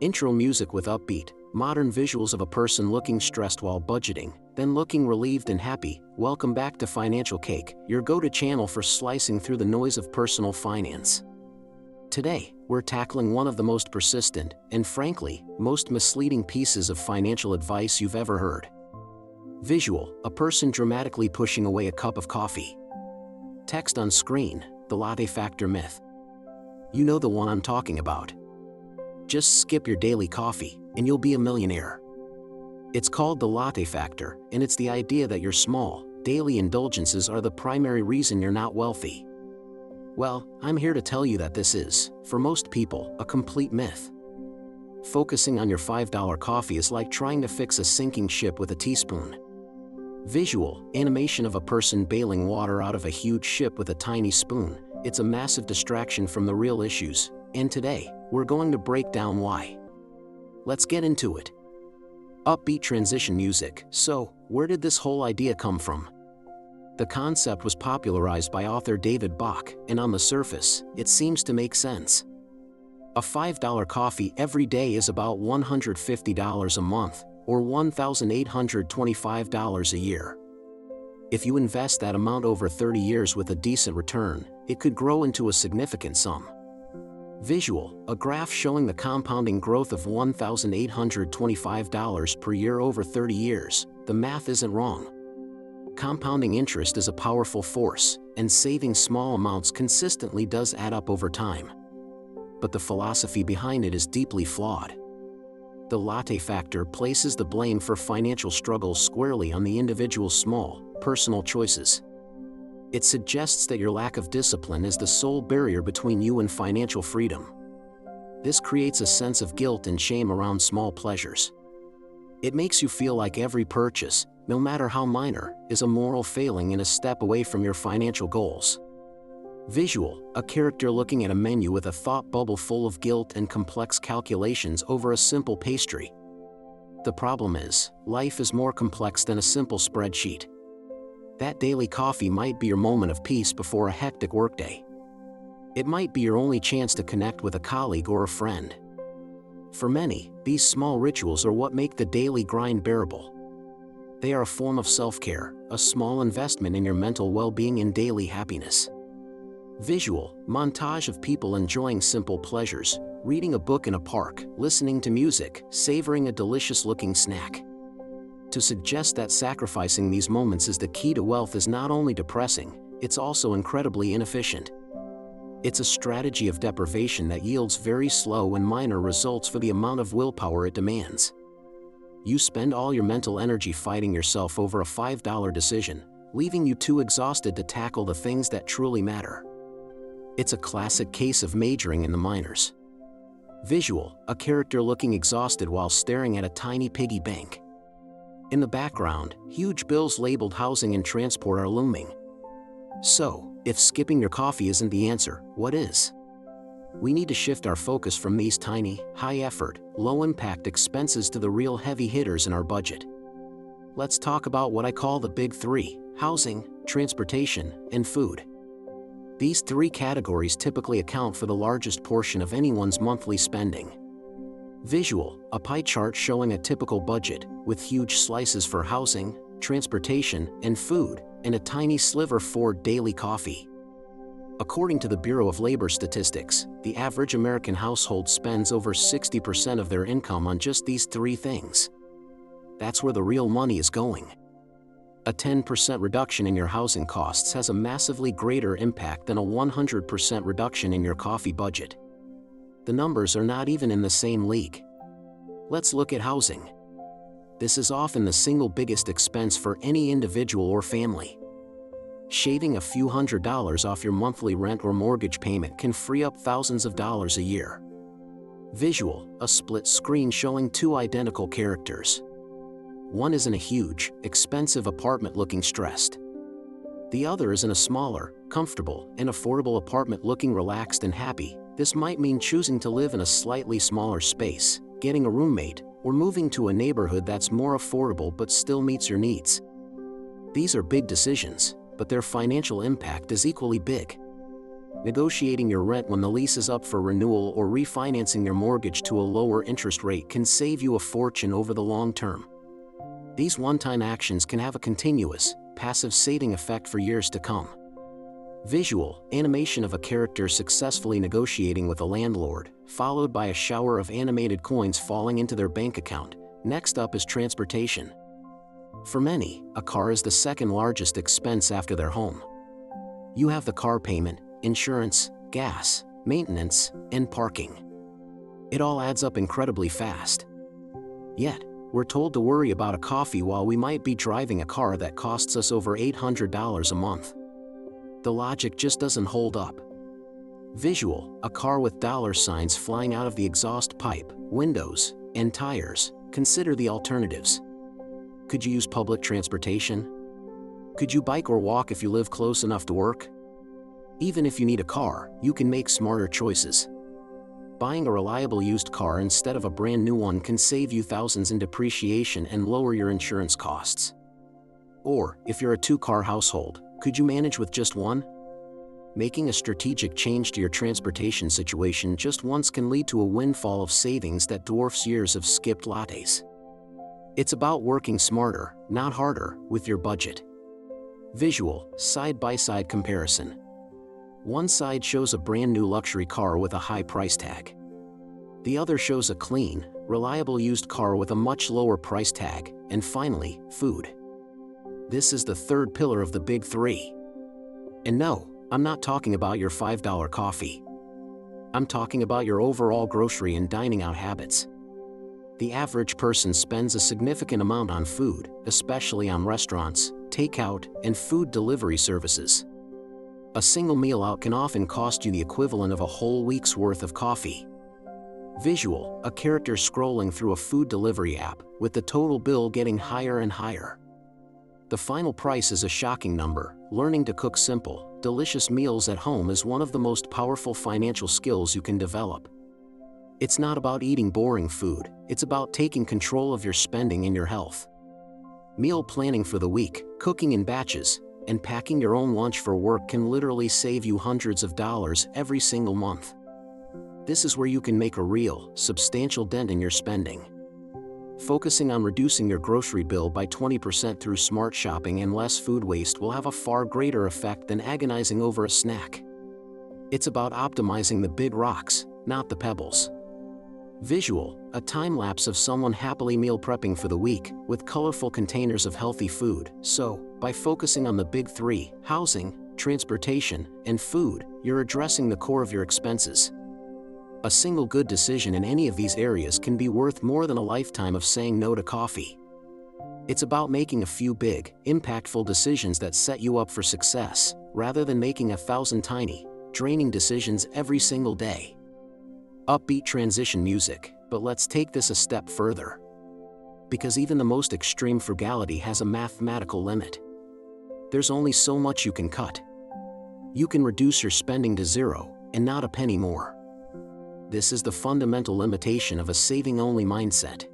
Intro music with upbeat, modern visuals of a person looking stressed while budgeting, then looking relieved and happy. Welcome back to Financial Cake, your go-to channel for slicing through the noise of personal finance. Today, we're tackling one of the most persistent, and frankly, most misleading pieces of financial advice you've ever heard. Visual, a person dramatically pushing away a cup of coffee. Text on screen, the latte factor myth. You know the one I'm talking about. Just skip your daily coffee, and you'll be a millionaire. It's called the latte factor, and it's the idea that your small, daily indulgences are the primary reason you're not wealthy. Well, I'm here to tell you that this is, for most people, a complete myth. Focusing on your $5 coffee is like trying to fix a sinking ship with a teaspoon. Visual, animation of a person bailing water out of a huge ship with a tiny spoon. It's a massive distraction from the real issues, and today, we're going to break down why. Let's get into it. Upbeat transition music. So, where did this whole idea come from? The concept was popularized by author David Bach, and on the surface, it seems to make sense. A $5 coffee every day is about $150 a month, or $1,825 a year. If you invest that amount over 30 years with a decent return, it could grow into a significant sum. Visual, a graph showing the compounding growth of $1,825 per year over 30 years. The math isn't wrong. Compounding interest is a powerful force, and saving small amounts consistently does add up over time. But the philosophy behind it is deeply flawed. The latte factor places the blame for financial struggles squarely on the individual's small, personal choices. It suggests that your lack of discipline is the sole barrier between you and financial freedom. This creates a sense of guilt and shame around small pleasures. It makes you feel like every purchase, no matter how minor, is a moral failing and a step away from your financial goals. Visual, a character looking at a menu with a thought bubble full of guilt and complex calculations over a simple pastry. The problem is, life is more complex than a simple spreadsheet. That daily coffee might be your moment of peace before a hectic workday. It might be your only chance to connect with a colleague or a friend. For many, these small rituals are what make the daily grind bearable. They are a form of self-care, a small investment in your mental well-being and daily happiness. Visual, montage of people enjoying simple pleasures, reading a book in a park, listening to music, savoring a delicious-looking snack. To suggest that sacrificing these moments is the key to wealth is not only depressing, it's also incredibly inefficient. It's a strategy of deprivation that yields very slow and minor results for the amount of willpower it demands. You spend all your mental energy fighting yourself over a $5 decision, leaving you too exhausted to tackle the things that truly matter. It's a classic case of majoring in the minors. Visual, a character looking exhausted while staring at a tiny piggy bank. In the background, huge bills labeled housing and transport are looming. So, if skipping your coffee isn't the answer, what is? We need to shift our focus from these tiny, high-effort, low-impact expenses to the real heavy hitters in our budget. Let's talk about what I call the big three: housing, transportation, and food. These three categories typically account for the largest portion of anyone's monthly spending. Visual, a pie chart showing a typical budget, with huge slices for housing, transportation, and food, and a tiny sliver for daily coffee. According to the Bureau of Labor Statistics, the average American household spends over 60% of their income on just these three things. That's where the real money is going. A 10% reduction in your housing costs has a massively greater impact than a 100% reduction in your coffee budget. The numbers are not even in the same league. Let's look at housing. This is often the single biggest expense for any individual or family. Shaving a few $100s off your monthly rent or mortgage payment can free up thousands of dollars a year. Visual, a split screen showing two identical characters. One is in a huge, expensive apartment looking stressed. The other is in a smaller, comfortable, and affordable apartment looking relaxed and happy. This might mean choosing to live in a slightly smaller space, getting a roommate, or moving to a neighborhood that's more affordable but still meets your needs. These are big decisions, but their financial impact is equally big. Negotiating your rent when the lease is up for renewal or refinancing your mortgage to a lower interest rate can save you a fortune over the long term. These one-time actions can have a continuous, passive saving effect for years to come. Visual animation of a character successfully negotiating with a landlord, followed by a shower of animated coins falling into their bank account. Next up is transportation. For many, a car is the second largest expense after their home. You have the car payment, insurance, gas, maintenance, and parking. It all adds up incredibly fast. Yet, we're told to worry about a coffee while we might be driving a car that costs us over $800 a month. The logic just doesn't hold up. Visual, a car with dollar signs flying out of the exhaust pipe, windows, and tires. Consider the alternatives. Could you use public transportation? Could you bike or walk if you live close enough to work? Even if you need a car, you can make smarter choices. Buying a reliable used car instead of a brand new one can save you thousands in depreciation and lower your insurance costs. Or, if you're a two-car household, could you manage with just one? Making a strategic change to your transportation situation just once can lead to a windfall of savings that dwarfs years of skipped lattes. It's about working smarter, not harder, with your budget. Visual, side-by-side comparison. One side shows a brand new luxury car with a high price tag. The other shows a clean, reliable used car with a much lower price tag. And finally, food. This is the third pillar of the big three. And no, I'm not talking about your $5 coffee. I'm talking about your overall grocery and dining out habits. The average person spends a significant amount on food, especially on restaurants, takeout, and food delivery services. A single meal out can often cost you the equivalent of a whole week's worth of coffee. Visual, a character scrolling through a food delivery app, with the total bill getting higher and higher. The final price is a shocking number. Learning to cook simple, delicious meals at home is one of the most powerful financial skills you can develop. It's not about eating boring food, it's about taking control of your spending and your health. Meal planning for the week, cooking in batches, and packing your own lunch for work can literally save you hundreds of dollars every single month. This is where you can make a real, substantial dent in your spending. Focusing on reducing your grocery bill by 20% through smart shopping and less food waste will have a far greater effect than agonizing over a snack. It's about optimizing the big rocks, not the pebbles. Visual, a time-lapse of someone happily meal prepping for the week, with colorful containers of healthy food. So, by focusing on the big three, housing, transportation, and food, you're addressing the core of your expenses. A single good decision in any of these areas can be worth more than a lifetime of saying no to coffee. It's about making a few big, impactful decisions that set you up for success, rather than making 1,000 tiny, draining decisions every single day. Upbeat transition music, but let's take this a step further. Because even the most extreme frugality has a mathematical limit. There's only so much you can cut. You can reduce your spending to zero, and not a penny more. This is the fundamental limitation of a saving-only mindset.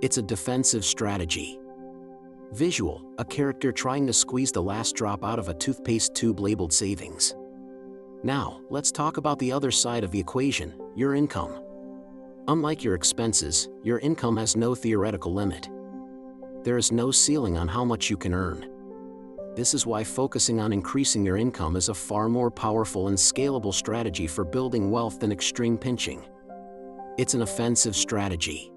It's a defensive strategy. Visual, a character trying to squeeze the last drop out of a toothpaste tube labeled savings. Now, let's talk about the other side of the equation, your income. Unlike your expenses, your income has no theoretical limit. There is no ceiling on how much you can earn. This is why focusing on increasing your income is a far more powerful and scalable strategy for building wealth than extreme pinching. It's an offensive strategy.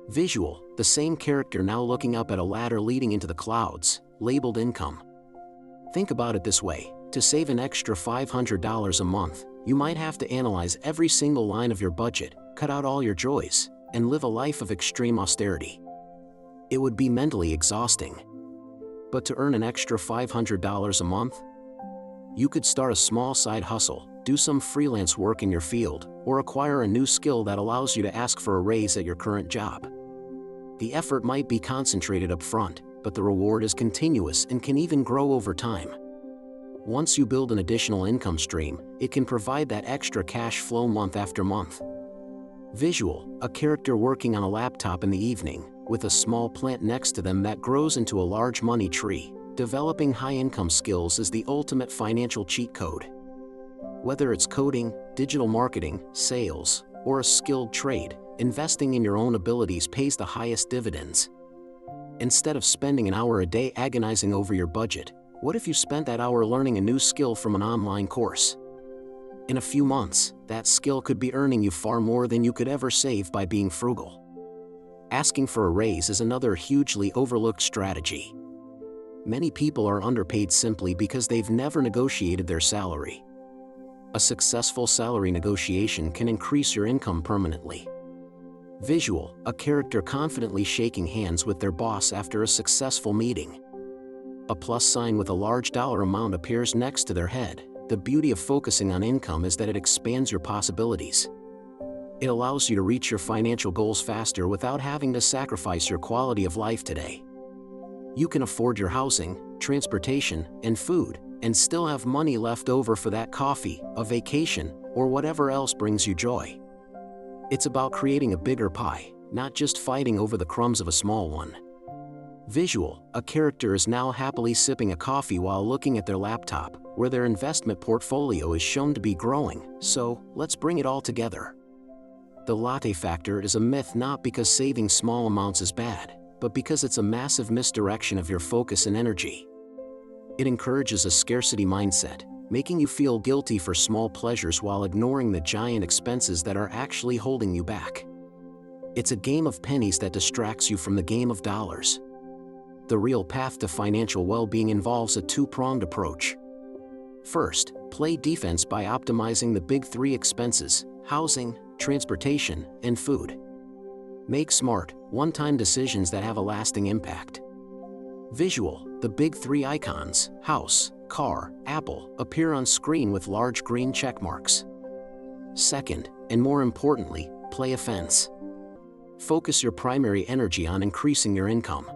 Visual, the same character now looking up at a ladder leading into the clouds, labeled income. Think about it this way. To save an extra $500 a month, you might have to analyze every single line of your budget, cut out all your joys, and live a life of extreme austerity. It would be mentally exhausting. But to earn an extra $500 a month, you could start a small side hustle, do some freelance work in your field, or acquire a new skill that allows you to ask for a raise at your current job. The effort might be concentrated up front, but the reward is continuous and can even grow over time. Once you build an additional income stream, it can provide that extra cash flow month after month. Visual, a character working on a laptop in the evening, with a small plant next to them that grows into a large money tree. Developing high income skills is the ultimate financial cheat code. Whether it's coding, digital marketing, sales, or a skilled trade, investing in your own abilities pays the highest dividends. Instead of spending an hour a day agonizing over your budget, what if you spent that hour learning a new skill from an online course? In a few months, that skill could be earning you far more than you could ever save by being frugal. Asking for a raise is another hugely overlooked strategy. Many people are underpaid simply because they've never negotiated their salary. A successful salary negotiation can increase your income permanently. Visual, a character confidently shaking hands with their boss after a successful meeting. A plus sign with a large dollar amount appears next to their head. The beauty of focusing on income is that it expands your possibilities. It allows you to reach your financial goals faster without having to sacrifice your quality of life today. You can afford your housing, transportation, and food, and still have money left over for that coffee, a vacation, or whatever else brings you joy. It's about creating a bigger pie, not just fighting over the crumbs of a small one. Visual, a character is now happily sipping a coffee while looking at their laptop, where their investment portfolio is shown to be growing, so let's bring it all together. The latte factor is a myth not because saving small amounts is bad, but because it's a massive misdirection of your focus and energy. It encourages a scarcity mindset, making you feel guilty for small pleasures while ignoring the giant expenses that are actually holding you back. It's a game of pennies that distracts you from the game of dollars. The real path to financial well-being involves a two-pronged approach. First, play defense by optimizing the big three expenses: housing, transportation, and food. Make smart, one-time decisions that have a lasting impact. Visual, the big three icons, house, car, Apple, appear on screen with large green check marks. Second, and more importantly, play offense. Focus your primary energy on increasing your income.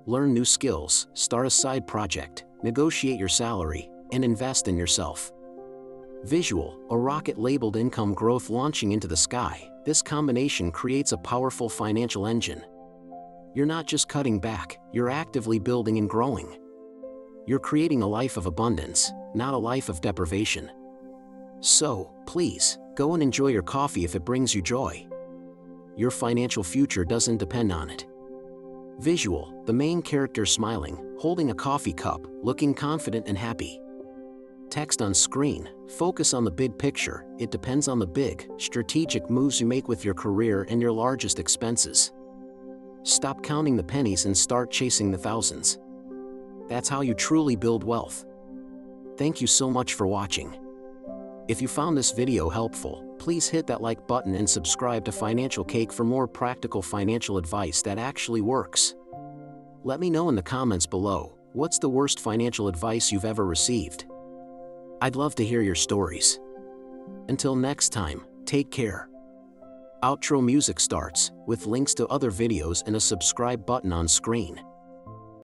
Learn new skills, start a side project, negotiate your salary, and invest in yourself. Visual, a rocket labeled income growth launching into the sky. This combination creates a powerful financial engine. You're not just cutting back, you're actively building and growing. You're creating a life of abundance, not a life of deprivation. So, please, go and enjoy your coffee if it brings you joy. Your financial future doesn't depend on it. Visual, the main character smiling, holding a coffee cup, looking confident and happy. Text on screen, focus on the big picture. It depends on the big, strategic moves you make with your career and your largest expenses. Stop counting the pennies and start chasing the thousands. That's how you truly build wealth. Thank you so much for watching. If you found this video helpful, please hit that like button and subscribe to Financial Cake for more practical financial advice that actually works. Let me know in the comments below, what's the worst financial advice you've ever received? I'd love to hear your stories. Until next time, take care. Outro music starts, with links to other videos and a subscribe button on screen.